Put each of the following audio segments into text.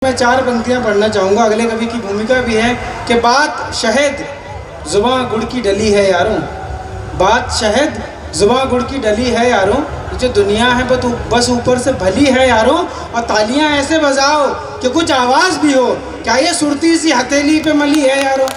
मैं 4 पंक्तियां पढ़ना चाहूँगा। अगले कवि की भूमिका भी है कि बात शहद जुबां गुड़ की डली है यारों, बात शहद जुबां गुड़ की डली है यारों, जो दुनिया है बस ऊपर से भली है यारों, और तालियां ऐसे बजाओ कि कुछ आवाज़ भी हो, क्या ये सुरती सी हथेली पे मली है यारों।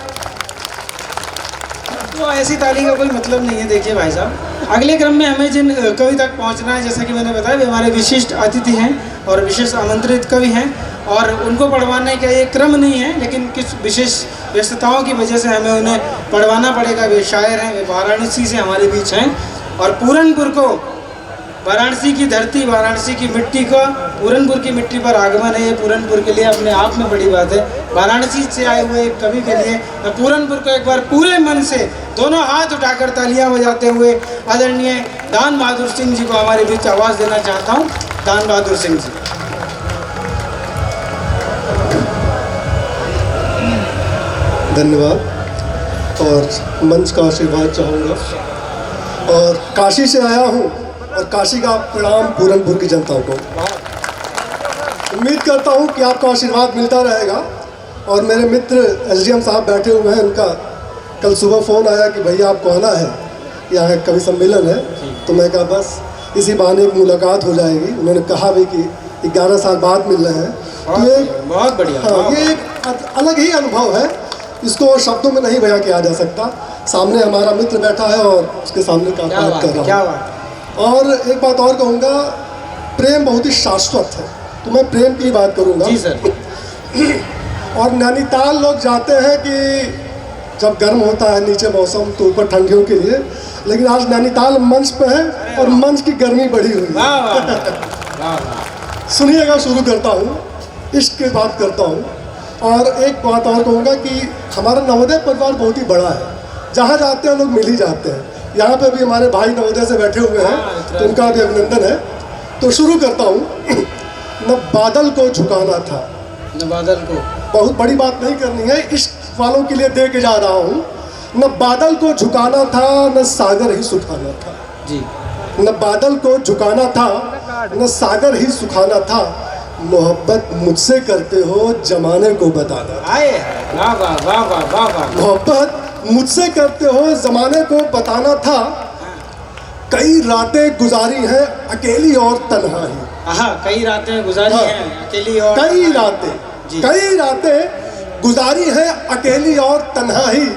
तो ऐसी ताली का कोई मतलब नहीं है। देखिए भाई साहब, अगले क्रम में हमें जिन कवि तक पहुंचना है, जैसा कि मैंने बताया, वे हमारे विशिष्ट अतिथि हैं और विशेष आमंत्रित कवि हैं, और उनको पढ़वाने का ये क्रम नहीं है, लेकिन कुछ विशेष व्यस्तताओं की वजह से हमें उन्हें पढ़वाना पड़ेगा। वे शायर हैं, वे वाराणसी से हमारे बीच हैं, और पूरनपुर को, वाराणसी की धरती, वाराणसी की मिट्टी का पूरनपुर की मिट्टी पर आगमन है। ये पूरनपुर के लिए अपने आप में बड़ी बात है। वाराणसी से आए हुए एक कवि के लिए मैं पूरनपुर को एक बार पूरे मन से दोनों हाथ उठाकर तालियां बजाते हुए आदरणीय दान बहादुर सिंह जी को हमारे बीच आवाज़ देना चाहता हूँ। दान बहादुर सिंह जी। धन्यवाद और मंच का आशीर्वाद चाहूँगा। और काशी से आया हूँ और काशी का प्रणाम पूरनपुर की जनता को। उम्मीद करता हूँ कि आपका आशीर्वाद मिलता रहेगा। और मेरे मित्र एसडीएम साहब बैठे हुए हैं, उनका कल सुबह फ़ोन आया कि भैया आपको आना है, यहाँ कवि सम्मेलन है। तो मैं कहा बस इसी बहाने एक मुलाकात हो जाएगी। उन्होंने कहा भी कि 11 साल बाद मिल रहे हैं, तो ये बहुत बढ़िया। हाँ, ये एक अलग ही अनुभव है, इसको शब्दों में नहीं बयां किया जा सकता। सामने हमारा मित्र बैठा है और उसके सामने का बात कर रहा हूँ। और एक बात और कहूँगा, प्रेम बहुत ही शाश्वत है, तो मैं प्रेम की बात करूँगा। जी सर। और नैनीताल लोग जाते हैं कि जब गर्म होता है नीचे मौसम, तो ऊपर ठंडियों के लिए, लेकिन आज नैनीताल मंच पे है और मंच की गर्मी बढ़ी हुई है। सुनिएगा, शुरू करता हूँ, इश्क की बात करता हूँ। और एक बात और कहूँगा कि हमारा नवोदय परिवार बहुत ही बड़ा है, जहाँ जाते हैं लोग मिल ही जाते हैं। यहाँ पे भी हमारे भाई नवोदय से बैठे हुए हैं, तो उनका भी अभिनंदन है। तो शुरू करता हूँ। न बादल को झुकाना था, न बादल को, बहुत बड़ी बात नहीं करनी है, इश्क वालों के लिए दे के जा रहा हूँ। न बादल को झुकाना था, न सागर ही सुखाना था जी। न बादल को झुकाना था, न सागर ही सुखाना था, मोहब्बत मुझसे करते हो जमाने को बताना था। वाह वाह वाह वाह वाह वाह। मोहब्बत मुझसे करते हो जमाने को बताना था, कई रातें गुजारी हैं अकेली और तन्हाई। कई रातें गुजारी हैं अकेली और कई रातें गुजारी हैं अकेली और तन्हाई,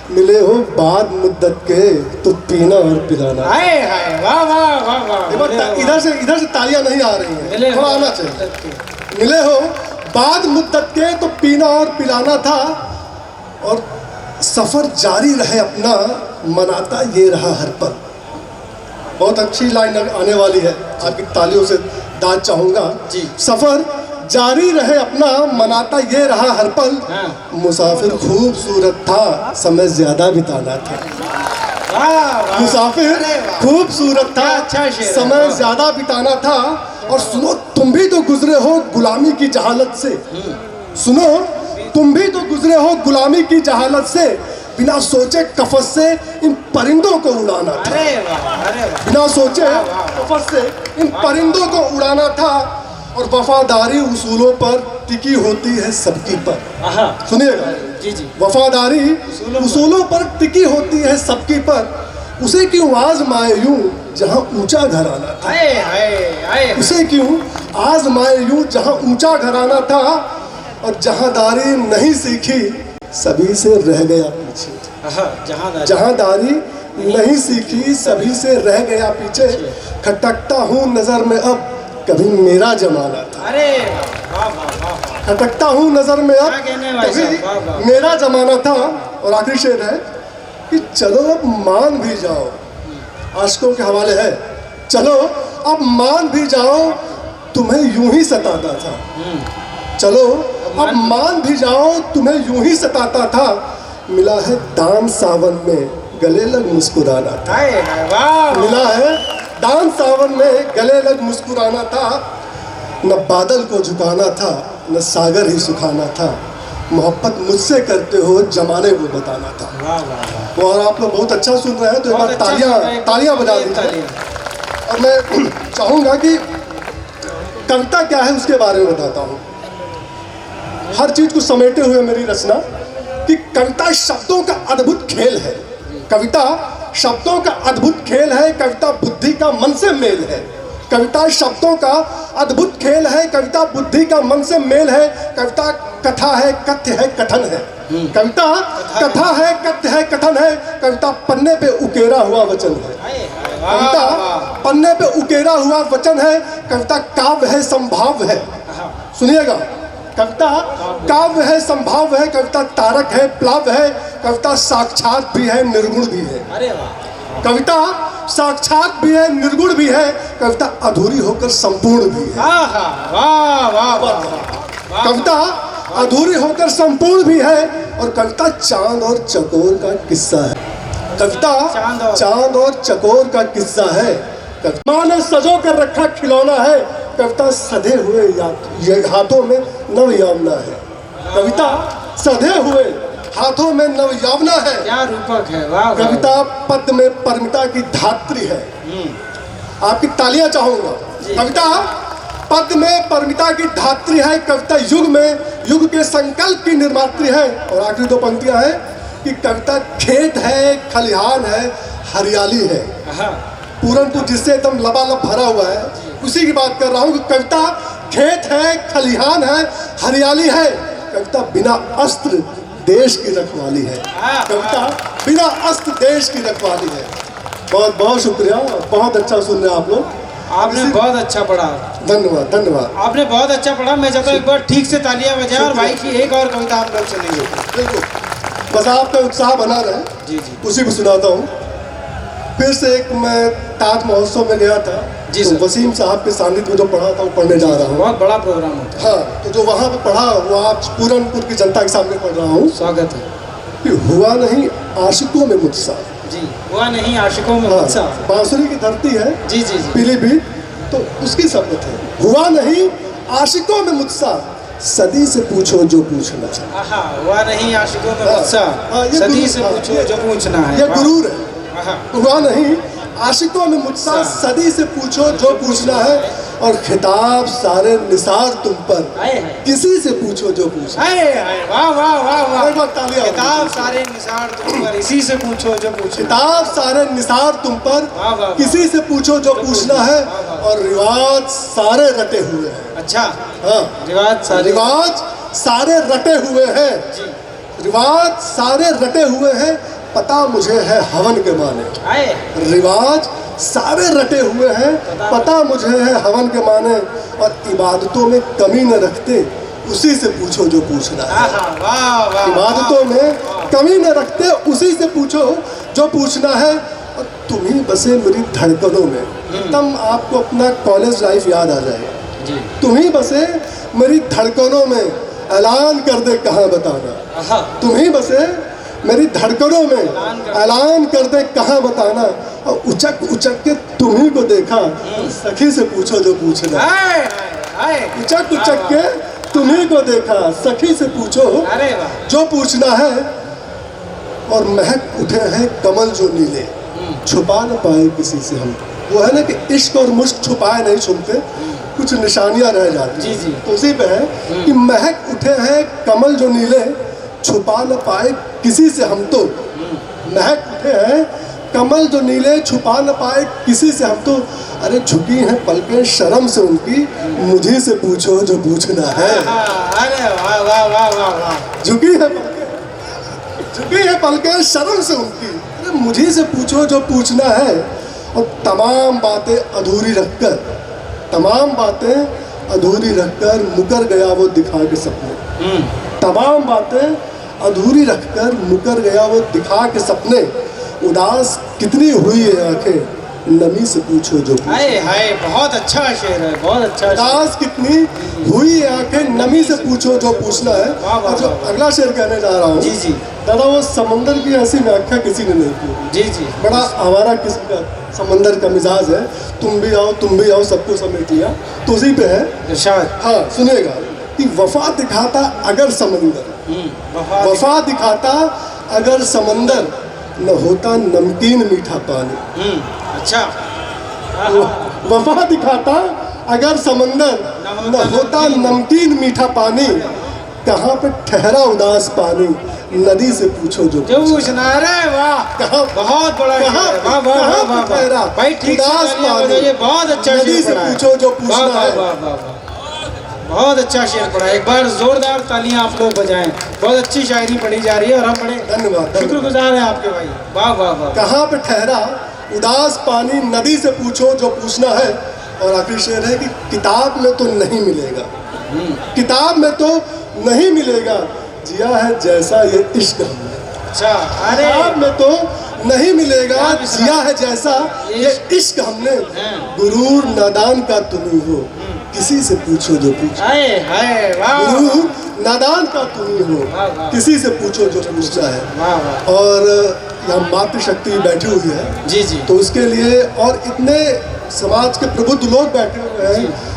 मिले हो बाद मुद्दत के तो पीना और पिलाना। वाह वाह वाह वाह। इधर से तालियां नहीं आ रही हैं, थोड़ा आना चाहिए। मिले हो बाद मुद्दत के तो पीना और पिलाना था, और सफ़र जारी रहे अपना मनाता ये रहा हर पल। बहुत अच्छी लाइन आने वाली है, आपकी तालियों से दाद चाहूँगा जी। सफ़र जारी रहे अपना मनाता ये रहा हर पल, मुसाफिर खूबसूरत था समय ज़्यादा बिताना था। मुसाफिर खूबसूरत था, समय ज़्यादा बिताना था। और सुनो तुम भी तो गुजरे हो गुलामी की जहालत से, सुनो तुम भी तो गुजरे हो गुलामी की जहालत से, बिना सोचे कफस से इन परिंदों को उड़ाना था। बिना सोचे कफस से इन परिंदों को उड़ाना था, और वफादारी उसूलों पर टिकी होती है सबकी पर। सुनिएगा जी जी। वफादारी उसूलों पर टिकी होती है सबकी पर, उसे क्यों आज़माए यूं जहां ऊंचा घराना था। उसे क्यों आज़माए यूं जहां ऊंचा घराना था, और जहांदारी नहीं सीखी सभी से रह गया पीछे। जहांदारी नहीं सीखी सभी से रह गया पीछे, खटकता हूँ नजर में अब कभी मेरा जमाना था। खटकता हूँ नजर में अब कभी मेरा जमाना था। और आखिरी शेर है कि चलो अब मान भी जाओ, आशिकों के हवाले है, चलो अब मान भी जाओ तुम्हें यूं ही सताता था। चलो अब मान भी जाओ तुम्हें यूं ही सताता था, मिला है दान सावन में गले लग मुस्कुराना था। मिला है दान सावन में गले लग मुस्कुराना था, न बादल को झुकाना था, न सागर ही सुखाना था, मोहब्बत मुझसे करते हो जमाने को बताना था। और आप लोग बहुत अच्छा सुन रहे हैं, तो एक बार तालियां बजा दीजिए। और मैं चाहूँगा कि कविता क्या है उसके बारे में बताता हूँ। हर चीज को समेटे हुए मेरी रचना कि कविता शब्दों का अद्भुत खेल है। कविता शब्दों का अद्भुत खेल है, कविता बुद्धि का मन से मेल है। कविता शब्दों का अद्भुत खेल है, कविता बुद्धि का मन से मेल है। कविता कथा है, कथ्य है, कथन है। कविता कथा है, कथ्य है, कथन है। कविता पन्ने पे उकेरा हुआ वचन है। कविता पन्ने पे उकेरा हुआ वचन है। कविता काव्य है, संभाव्य है। सुनिएगा, कविता काव्य है, संभाव्य है। कविता तारक है, प्लाव्य है। कविता साक्षात भी है, निर्गुण भी है। कविता साक्षात भी है, निर्गुण भी है। कविता अधूरी होकर संपूर्ण भी है। कविता अधूरी होकर संपूर्ण भी है। और कविता चांद और चकोर का किस्सा है। कविता चांद और चकोर का किस्सा है। माँ ने सजो कर रखा खिलौना है। कविता सधे हुए हाथों में नव यौवना है। कविता सधे हुए हाथों में नव यौवना है। क्या रूपक है, वाह। कविता पद में परमिता की धात्री है। आपकी तालियां चाहूंगा। कविता पद में परमिता की धात्री है। कविता युग में युग के संकल्प की निर्मात्री है। और आखिरी दो पंक्तियां हैं कि कविता खेत है, खलिहान है, हरियाली है। पूरनपुर जिससे एकदम लबालब भरा हुआ है, उसी की बात कर रहा हूँ कि कविता खेत है, खलिहान है, हरियाली है। कविता बिना अस्त्र देश की रखवाली है। कविता बिना अस्त्र देश की रखवाली है। बहुत बहुत शुक्रिया, बहुत अच्छा सुन रहे हैं आप लोग। आपने बहुत अच्छा पढ़ा। धन्यवाद धन्यवाद। आपने बहुत अच्छा पढ़ा। मैं चाहता हूँ एक बार ठीक से तालियां बजाएं और भाई की एक और कविता आप लोग सुनेंगे। बिल्कुल, बस आपका उत्साह बना रहे। जी जी। उसी को सुनाता हूँ। फिर से एक मैं ताज महोत्सव में गया था जी तो सर। वसीम साहब के सानिध्य में जो पढ़ा था वो पढ़ने जा रहा हूँ। बहुत बड़ा प्रोग्राम होता है। हाँ, तो जो वहाँ पे पढ़ा वो आज पूरनपुर की जनता के सामने पढ़ रहा हूँ। स्वागत है। कि हुआ नहीं आशिकों में मुझसा। जी, हुआ नहीं आशिकों में मुझसा। बांसुरी की धरती है जी जी जी। पीलीभीत, तो उसकी शब्द है हुआ नहीं आशिकों में मुझसा, सदी से पूछो जो पूछना है। हुआ नहीं आशिकों में मुझसा, सदी से पूछो जो पूछना है। ये गुरूर है। हुआ नहीं आशिकों में मुझसा, सदी से पूछो जो पूछना है। और खिताब सारे निसार तुम पर, किसी से पूछो जो पूछना है। वाह वाह वाह वाह। किताब सारे निसार तुम पर, इसी से पूछो जो पूछना। किताब सारे निसार तुम पर, किसी से पूछो जो पूछना है। और रिवाज सारे रटे हुए हैं। अच्छा, हाँ, रिवाज सारे रटे हुए हैं। रिवाज सारे रटे हुए हैं। पता मुझे है हवन के माने। रिवाज सारे रटे हुए हैं। पता मुझे है हवन के माने। और इबादतों में कमी न रखते, उसी से पूछो जो पूछना है। इबादतों में कमी न रखते, उसी से पूछो जो पूछना है। और तुम ही बसे मेरी धड़कनों में। एकदम आपको अपना कॉलेज लाइफ याद आ जाएगा। तुम ही बसे मेरी धड़कनों में, ऐलान कर दे कहाँ बताना। तुम ही बसे मेरी धड़कनों में, ऐलान कर दे कहाँ बताना। और उचक उचक के तुम्ही को देखा, सखी से पूछो जो पूछना। उचक उचक के तुम्ही को देखा, सखी से पूछो जो पूछना है। और महक उठे हैं कमल जो नीले, छुपा न पाए किसी से हम। वो है ना कि इश्क और मुश्क छुपाए नहीं छुपते, कुछ निशानियां रह जाती हैं। तो उसी पे है कि महक उठे हैं कमल जो नीले, छुपा न पाए किसी से हम तो। महक उठे हैं कमल जो नीले, छुपा न पाए किसी से हम तो। अरे झुकी हैं पलकें शर्म से उनकी, मुझे से पूछो जो पूछना है। अरे वाह वाह वाह वाह। झुकी है पलकें शर्म से उनकी, अरे मुझे से पूछो जो पूछना है। और तमाम बातें अधूरी रखकर मुकर गया वो दिखा के सपने। तमाम बातें अधूरी रखकर मुकर गया वो दिखा के सपने। उदास कितनी हुई है आंखें, नमी से पूछो जो पूछना। हाय, बहुत अच्छा शेर है, बहुत अच्छा। उदास कितनी हुई है आंखें, नमी से पूछो जो पूछना है। और जो अगला शेर कहने जा रहा हूँ, जी जी दादा, वो समंदर की ऐसी व्याख्या किसी ने नहीं की। जी जी। बड़ा आवारा किस्म का समंदर का मिजाज है। तुम भी आओ सबको समेट लिया, तो उसी पे है इरशाद। हाँ, सुनिएगा कि वफा दिखाता अगर समंदर, वफा दिखाता अगर समंदर, न होता नमकीन मीठा पानी। अच्छा। वफा दिखाता अगर समंदर, न होता नमकीन मीठा पानी। कहाँ पे ठहरा उदास पानी, नदी से पूछो जो पूछना। अरे वाह, कहाँ बहुत बड़ा कहाँ वाह वाह वाह वाह ठहरा भाई, ठीक उदास से पानी, ये बहुत अच्छा नदी शेर से पढ़ा है। पूछो जो वाह पूछना वाह है। वाह वाह वाह, बहुत अच्छा शेर पढ़ा। एक बार जोरदार तालियां आप लोग बजाएं। बहुत अच्छी शायरी पढ़ी जा रही है और हम बड़े धन्यवाद। शुक्रगुजार हैं आपके भाई। वाह वाह वाह। कहाँ पे ठहरा उदास पानी, नदी से पूछो जो पूछना है। और आखिरी शेर है कि किताब में तो नहीं मिलेगा, किताब में तो नहीं मिलेगा, जिया है जैसा ये इश्क हमने। अच्छा, अरे किताब में तो नहीं मिलेगा, जिया है जैसा ये इश्क हमने। गुरूर नादान का तुम ही हो, किसी से पूछो जो पूछो। हाय हाय वाह, गुरूर नादान का तुम ही हो, वाह। किसी से पूछो जो पूछना है। वाह वाह। और यहाँ मातृशक्ति बैठी हुई है जी जी, तो उसके लिए, और इतने समाज के प्रबुद्ध लोग बैठे हुए हैं,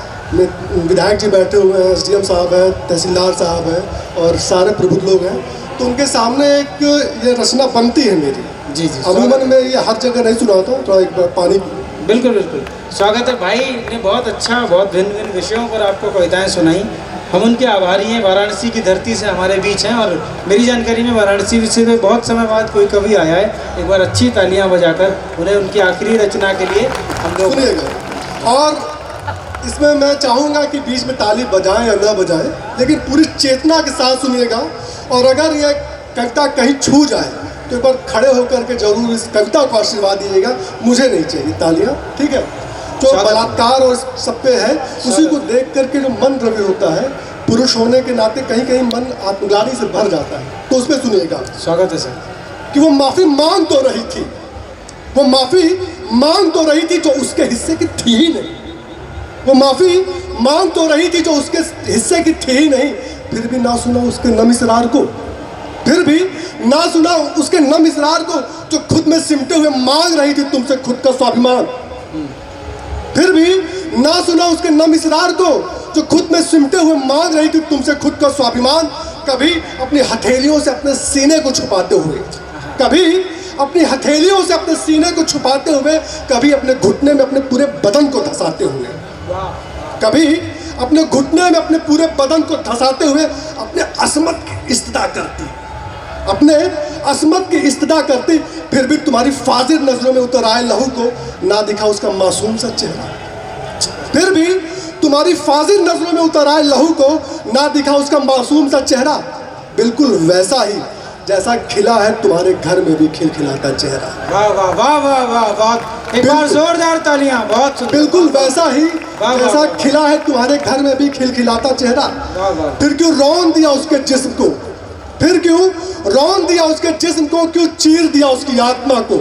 विधायक जी बैठे हुए हैं, SDM साहब हैं, तहसीलदार साहब हैं और सारे प्रबुद्ध लोग हैं, तो उनके सामने एक ये रचना बनती है मेरी। जी जी, अमूमन मैं ये हर जगह नहीं सुनाता हूँ, थोड़ा एक बार पानी। बिल्कुल बिल्कुल स्वागत है भाई ने। बहुत अच्छा, बहुत भिन्न भिन्न विषयों पर आपको कविताएं सुनाई। हम उनके आभारी हैं। वाराणसी की धरती से हमारे बीच हैं और मेरी जानकारी में वाराणसी से बहुत समय बाद कोई कवि आया है। एक बार अच्छी तालियां बजाकर उन्हें उनकी आखिरी रचना के लिए हम लोग सुनिएगा। और इसमें मैं चाहूँगा कि बीच में ताली बजाएं या ना बजाएं, लेकिन पूरी चेतना के साथ सुनिएगा। और अगर ये कविता कहीं छू जाए तो एक बार खड़े होकर के जरूर इस कविता को आशीर्वाद दीजिएगा। मुझे नहीं चाहिए तालियां, ठीक है? जो बलात्कार और सब पे है, उसी को देख करके जो मन द्रव्य होता है, पुरुष होने के नाते कहीं कहीं मन आत्मग्लानि से भर जाता है। तो उसमें सुनिएगा। स्वागत है सर। कि वो माफ़ी मांग तो रही थी, वो माफ़ी मांग तो रही थी जो उसके हिस्से की थी ही नहीं। वो माफ़ी मांग तो रही थी जो उसके हिस्से की थी ही नहीं, फिर भी ना सुना उसके नम इसरार को, फिर भी ना सुना उसके नम इसरार को, जो खुद में सिमटे हुए मांग रही थी तुमसे खुद का स्वाभिमान। फिर भी ना सुना उसके नम इसरार को, जो खुद में सिमटे हुए मांग रही थी तुमसे खुद का स्वाभिमान। कभी अपनी हथेलियों से अपने सीने को छुपाते हुए, कभी अपनी हथेलियों से अपने सीने को छुपाते हुए, कभी अपने घुटने में अपने पूरे बदन को धंसाते हुए, कभी अपने घुटने में अपने पूरे बदन को धंसाते हुए अपने असमत की इस्तदा करती, अपने असमत की इस्तदा करती। फिर भी तुम्हारी फाजिल नजरों में उतर आए लहू को ना दिखा उसका मासूम सा चेहरा। फिर भी तुम्हारी फाजिल नजरों में उतर आए लहू को ना दिखा उसका मासूम सा चेहरा। बिल्कुल वैसा ही जैसा खिला है तुम्हारे घर में भी खिलखिलाता चेहरा। वाह वाह वाह वाह वाह, बहुत एक बार जोरदार तालियां। बहुत बिल्कुल वैसा ही जैसा खिला है तुम्हारे घर में भी खिलखिलाता चेहरा। फिर क्यों रौन दिया उसके जिस्म को, फिर क्यों रौन दिया उसके जिस्म को, क्यों चीर दिया उसकी आत्मा को।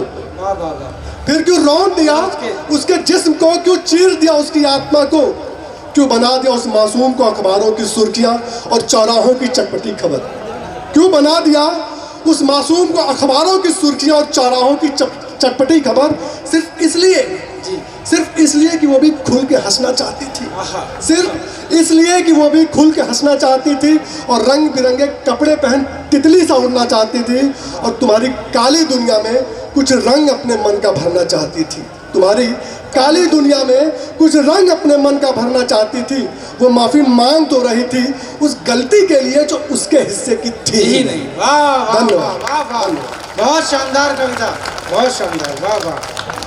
फिर क्यों रौन दिया उसके जिस्म को, क्यों चीर दिया उसकी आत्मा को, क्यों बना दिया उस मासूम को अखबारों की सुर्खियां और चौराहों की चटपटी खबर। क्यों बना दिया उस मासूम को अखबारों की सुर्खियां और चौराहों की चटपटी खबर, सिर्फ इसलिए कि वो भी खुल के हंसना चाहती थी, सिर्फ इसलिए कि वो भी खुल के हंसना चाहती थी और रंग बिरंगे कपड़े पहन तितली सा उड़ना चाहती थी और तुम्हारी काली दुनिया में कुछ रंग अपने मन का भरना चाहती थी। तुम्हारी काली दुनिया में कुछ रंग अपने मन का भरना चाहती थी। वो माफ़ी मांग तो रही थी उस गलती के लिए जो उसके हिस्से की थी ही नहीं। वाह वाह धन्यवाद। वाह वाह, बहुत शानदार कविता, बहुत शानदार। वाह वाह।